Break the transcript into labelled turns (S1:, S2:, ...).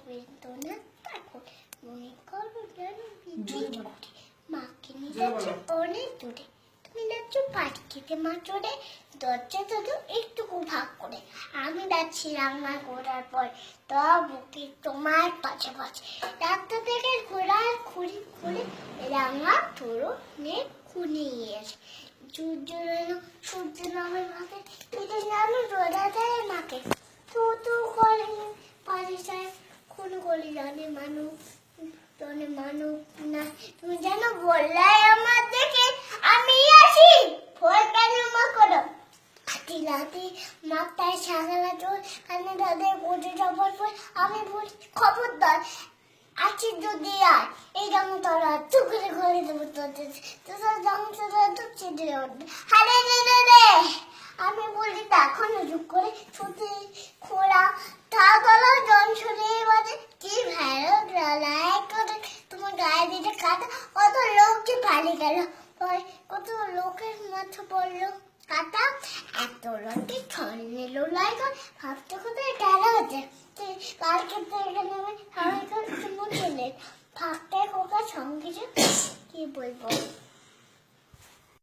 S1: বেদনা তারপর মনে করো যেন বিদ্যুৎ ঘুরে মাকে নিয়ে যাচ্ছে অনেক দূরে তুমি যাচ্ছ পাটকিতে মা চড়ে দরজা তো একটুকু ভাগ করে আমি যাচ্ছি রান্না করার পর তো বুকে তোমার পাশে পাশে রাস্তা থেকে ঘোড়ার খুঁড়ি খুঁড়ে রাঙা ধরো নে খুনিয়ে আসে সূর্য নামের মাকে এটা জানো রোদা দেয় মাকে তো করে পারে যায় কোন গলি জানে মানুষ না তুমি জানো বললে আমার দেখে আমি আসি ভয় কেন মা করো হাতি লাতি মাথায় সাগলা চোর কানে দাদে বোঝে যাবার পর আমি বলি খবরদার আছি যদি আর এই রঙ তোরা চুকরে ঘরে দেবো তোদের তোদের রঙ তোরা ঢুকছে হারে রে আমি বলি এখনো যুগ করে ছুটি খোলা তা গলা জন ছড়িয়ে বাজে কি ভালো জ্বালায় করে তোমার গায়ে দিতে কাটা কত লোক যে ভালি গেল কত লোকের মাথা পড়লো কাটা এত লোকে ছড় নিল লাই ভাবতে কোথায় গেল হচ্ছে কার ক্ষেত্রে এখানে আমি